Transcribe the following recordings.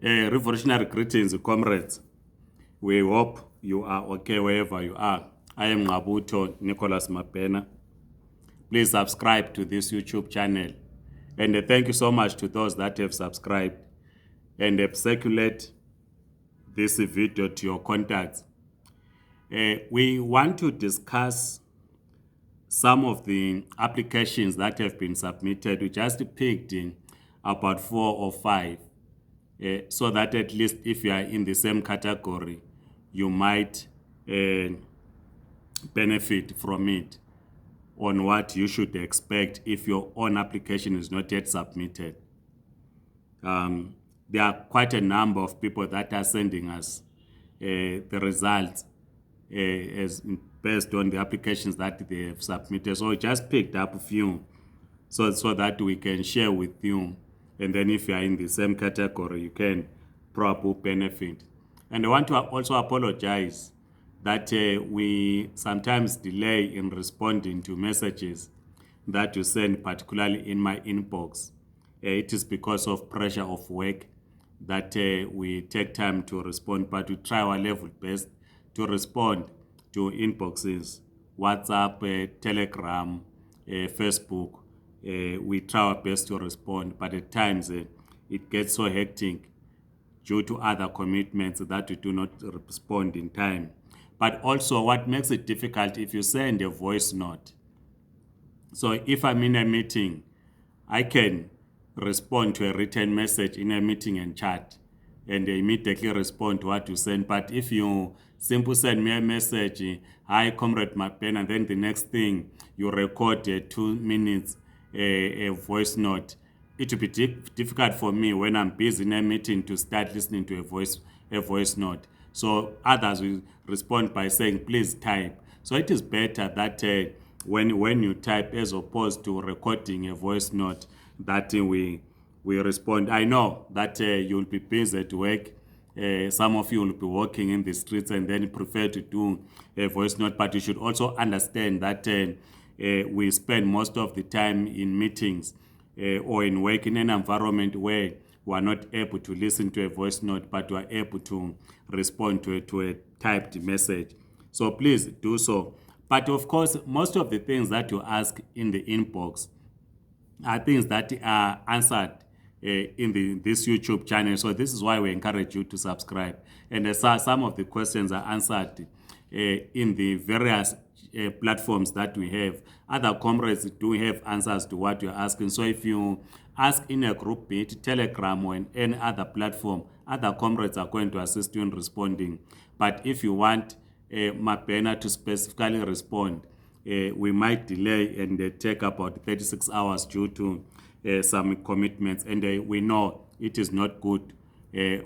Revolutionary greetings, comrades. We hope you are okay wherever you are. I am Ngabuto Nicholas Mapena. Please subscribe to this YouTube channel. And thank you so much to those that have subscribed. And circulate this video to your contacts. We want to discuss some of the applications that have been submitted. We just picked in about 4 or 5. So that at least if you are in the same category, you might benefit from it on what you should expect if your own application is not yet submitted. There are quite a number of people that are sending us the results as based on the applications that they have submitted. So we just picked up a few so that we can share with you. And then if you are in the same category, you can probably benefit. And I want to also apologize that we sometimes delay in responding to messages that you send, particularly in my inbox. It is because of pressure of work that we take time to respond, but we try our level best to respond to inboxes, WhatsApp, Telegram, Facebook. We try our best to respond, but at times it gets so hectic due to other commitments that we do not respond in time. But also what makes it difficult if you send a voice note. So if I'm in a meeting, I can respond to a written message in a meeting and chat and immediately respond to what you send. But if you simply send me a message, hi, Comrade Mapen, and then the next thing you record 2 minutes a voice note, it will be difficult for me when I'm busy in a meeting to start listening to a voice note. So others will respond by saying, please type. So it is better that when you type, as opposed to recording a voice note, that we respond. I know that you'll be busy at work. Some of you will be walking in the streets and then prefer to do a voice note, but you should also understand that we spend most of the time in meetings or in work in an environment where we are not able to listen to a voice note, but we are able to respond to a typed message. So please do so. But of course, most of the things that you ask in the inbox are things that are answered in this YouTube channel. So this is why we encourage you to subscribe. And some of the questions are answered in the various platforms that we have. Other comrades do have answers to what you're asking. So if you ask in a group, be it Telegram or in any other platform, other comrades are going to assist you in responding. But if you want Mapena to specifically respond, we might delay and take about 36 hours due to some commitments. And we know it is not good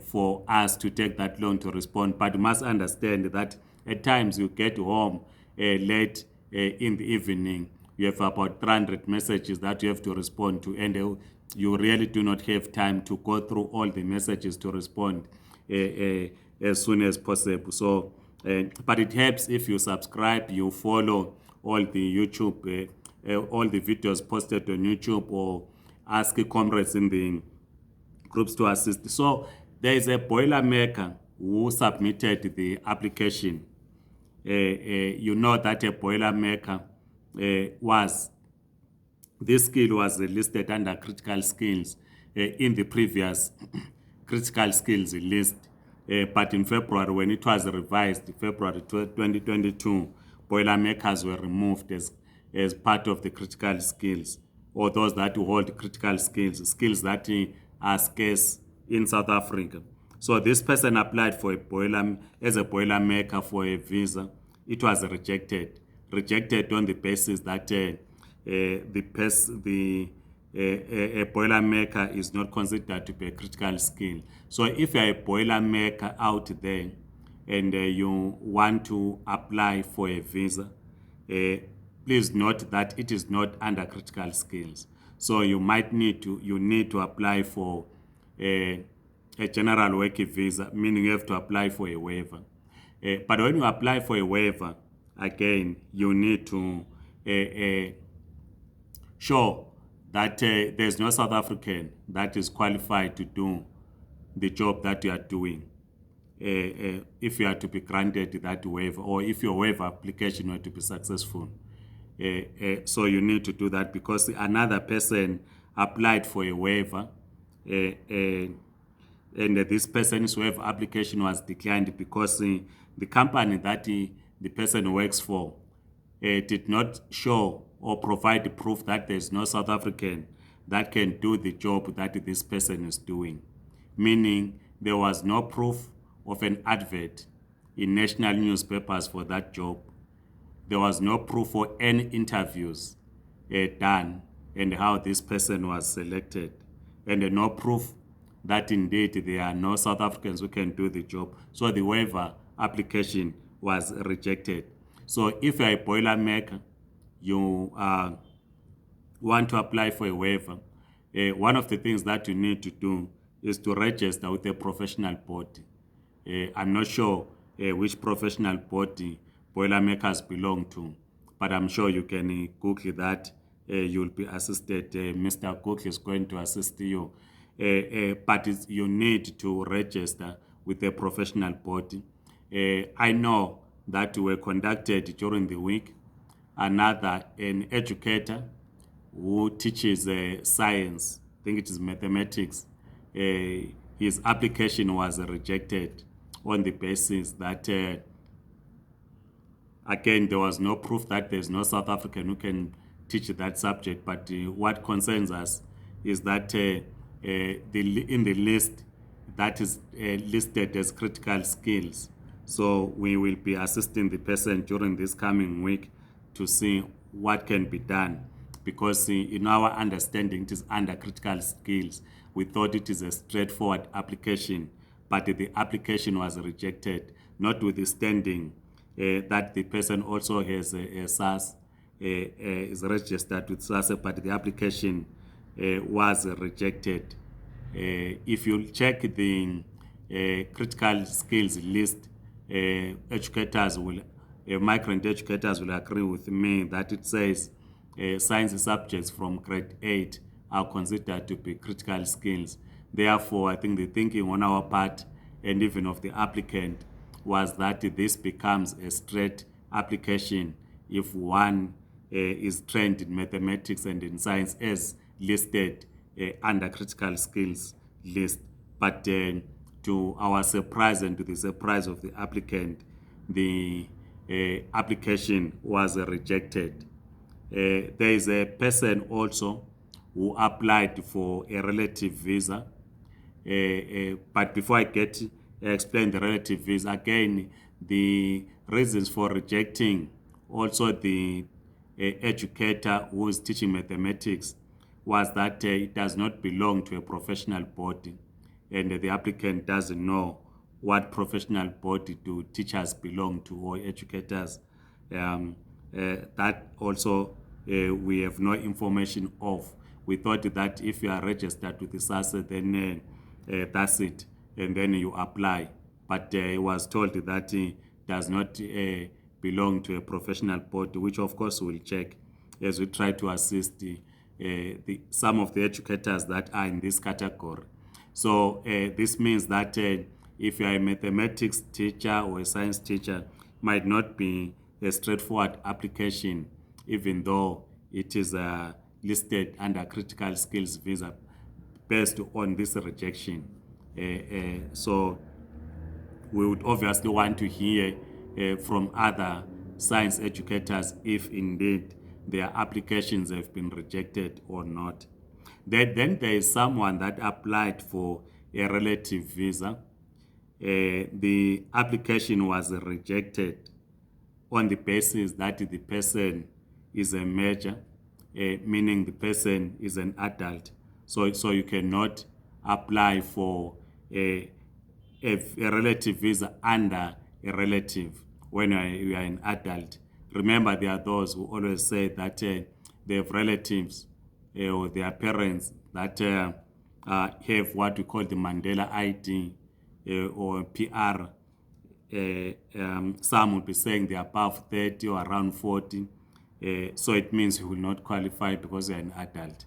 for us to take that long to respond. But you must understand that at times you get home late in the evening. You have about 300 messages that you have to respond to, and you really do not have time to go through all the messages to respond as soon as possible. So, but it helps if you subscribe, you follow all the YouTube, all the videos posted on YouTube, or ask comrades in the groups to assist. So there is a Boilermaker who submitted the application. You know that a Boilermaker this skill was listed under critical skills in the previous critical skills list. But in February, when it was revised, February 2022, Boilermakers were removed as part of the critical skills, or those that hold critical skills that are scarce in South Africa. So this person applied for as a Boilermaker for a visa. It was rejected on the basis that a Boilermaker is not considered to be a critical skill. So if you're a Boilermaker out there and you want to apply for a visa, please note that it is not under critical skills. So you need to apply for a general work visa, meaning you have to apply for a waiver. But when you apply for a waiver, again, you need to show that there's no South African that is qualified to do the job that you are doing. If you are to be granted that waiver, or if your waiver application were to be successful. So you need to do that because another person applied for a waiver, and this person's waiver application was declined because the company that the person works for did not show or provide proof that there's no South African that can do the job that this person is doing. Meaning there was no proof of an advert in national newspapers for that job. There was no proof for any interviews done and how this person was selected. And no proof that indeed there are no South Africans who can do the job. So the waiver application was rejected. So if you're a Boilermaker, you want to apply for a waiver, one of the things that you need to do is to register with a professional body. I'm not sure which professional body Boilermakers belong to, but I'm sure you can Google that. You'll be assisted. Mr. Cook is going to assist you. But you need to register with a professional body. I know that were conducted during the week. An educator who teaches science, I think it is mathematics, his application was rejected on the basis that, again, there was no proof that there's no South African who can teach that subject. But what concerns us is that in the list that is listed as critical skills. So we will be assisting the person during this coming week to see what can be done. Because in our understanding, it is under critical skills. We thought it is a straightforward application, but the application was rejected, notwithstanding that the person also has a SAS, is registered with SAS, but the application was rejected. If you check the critical skills list, migrant educators will agree with me that it says science subjects from grade 8 are considered to be critical skills. Therefore, I think the thinking on our part and even of the applicant was that this becomes a straight application if one is trained in mathematics and in science as listed under critical skills list. But to our surprise and to the surprise of the applicant, the application was rejected. There is a person also who applied for a relative visa. But before I explain the relative visa, again, the reasons for rejecting also the educator who is teaching mathematics was that it does not belong to a professional body, and the applicant doesn't know what professional body do teachers belong to or educators. That also we have no information of. We thought that if you are registered with the SASSA, then that's it, and then you apply. But it was told that it does not belong to a professional body, which of course we'll check as we try to assist some of the educators that are in this category. So this means that if you are a mathematics teacher or a science teacher, might not be a straightforward application, even though it is listed under critical skills visa based on this rejection. So we would obviously want to hear from other science educators if indeed their applications have been rejected or not. Then there is someone that applied for a relative visa. The application was rejected on the basis that the person is a major, meaning the person is an adult. So you cannot apply for a relative visa under a relative when you are an adult. Remember, there are those who always say that they have relatives or their parents that have what we call the Mandela ID or PR. Some will be saying they're above 30 or around 40. So it means you will not qualify because you're an adult.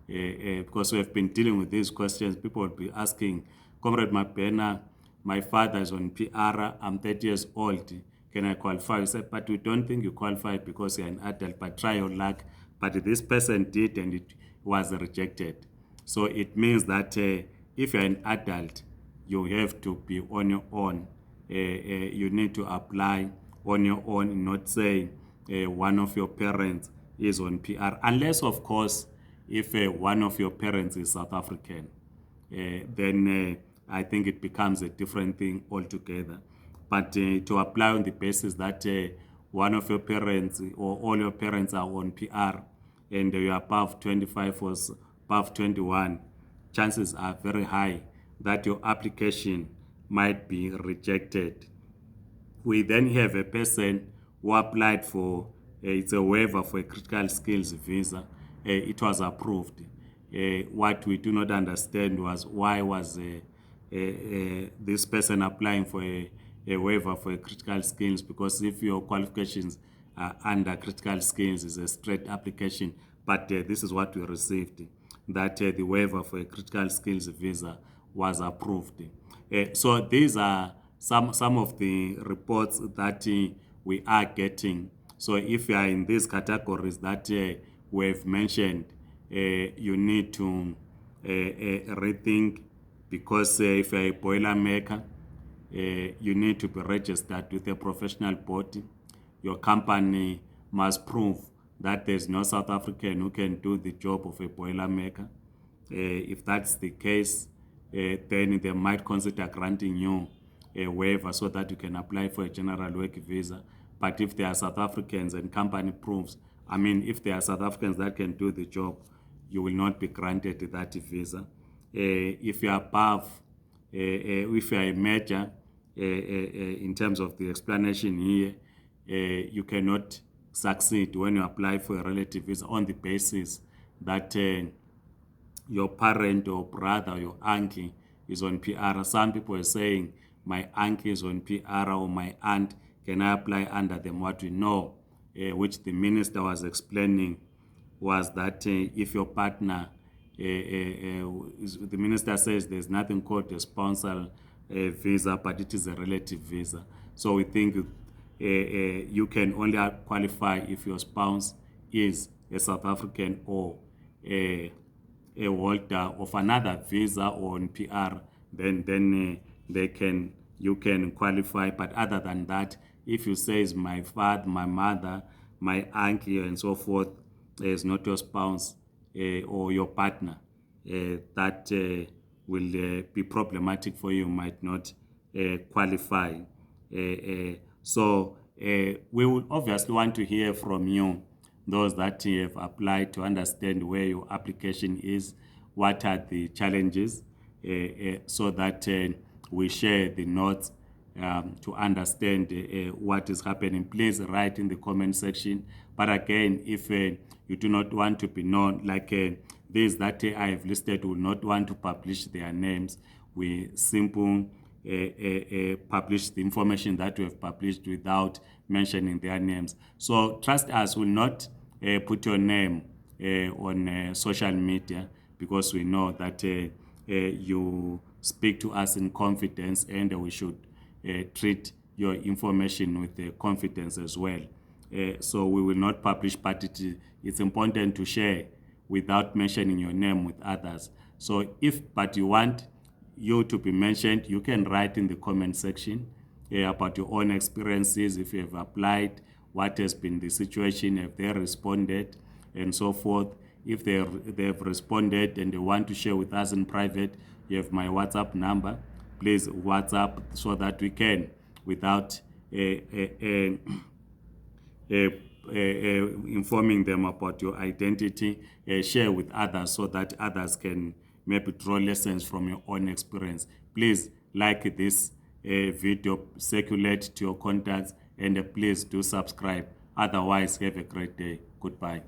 Because we have been dealing with these questions, people will be asking Comrade Mabena, my father is on PR, I'm 30 years old, can I qualify? You said, but we don't think you qualify because you're an adult, but try your luck. But this person did and it was rejected. So it means that if you're an adult, you have to be on your own. You need to apply on your own, not say one of your parents is on PR. Unless, of course, if one of your parents is South African, then I think it becomes a different thing altogether. But to apply on the basis that one of your parents or all your parents are on PR and you're above 25 or above 21, chances are very high that your application might be rejected. We then have a person who applied for, it's a waiver for a critical skills visa. It was approved. What we do not understand was why was this person applying for a waiver for a critical skills, because if your qualifications are under critical skills, is a straight application. But this is what we received, that the waiver for a critical skills visa was approved. So these are some of the reports that we are getting. So if you are in these categories that we've mentioned, you need to rethink, because if you're a Boilermaker, you need to be registered with a professional body. Your company must prove that there's no South African who can do the job of a Boilermaker. If that's the case, then they might consider granting you a waiver so that you can apply for a general work visa. But if there are South Africans and company proves, if there are South Africans that can do the job, you will not be granted that visa. If you are above, if you are a major, in terms of the explanation here, you cannot succeed when you apply for a relative visa on the basis that your parent or brother or your uncle is on PR. Some people are saying, my uncle is on PR or my aunt, can I apply under them? What we know, which the minister was explaining, was that if your partner, the minister says there's nothing called a spousal visa, but it is a relative visa. So we think you can only qualify if your spouse is a South African or a holder of another visa or on PR, then you can qualify. But other than that, if you say it's my father, my mother, my uncle, and so forth, is not your spouse or your partner, that will be problematic for you, might not qualify. So we would obviously want to hear from you, those that have applied, to understand where your application is, what are the challenges, so that we share the notes to understand what is happening. Please write in the comment section. But again, if you do not want to be known, like these that I have listed, will not want to publish their names, we simply publish the information that we have published without mentioning their names. So trust us, will not put your name on social media, because we know that you speak to us in confidence, and we should treat your information with confidence as well. So we will not publish, but it's important to share without mentioning your name with others. So but you want you to be mentioned, you can write in the comment section about your own experiences, if you have applied, what has been the situation, if they responded, and so forth. If they have responded and they want to share with us in private, you have my WhatsApp number. Please WhatsApp so that we can, without informing them about your identity, share with others so that others can maybe draw lessons from your own experience. Please like this video, circulate to your contacts, and please do subscribe. Otherwise, have a great day. Goodbye.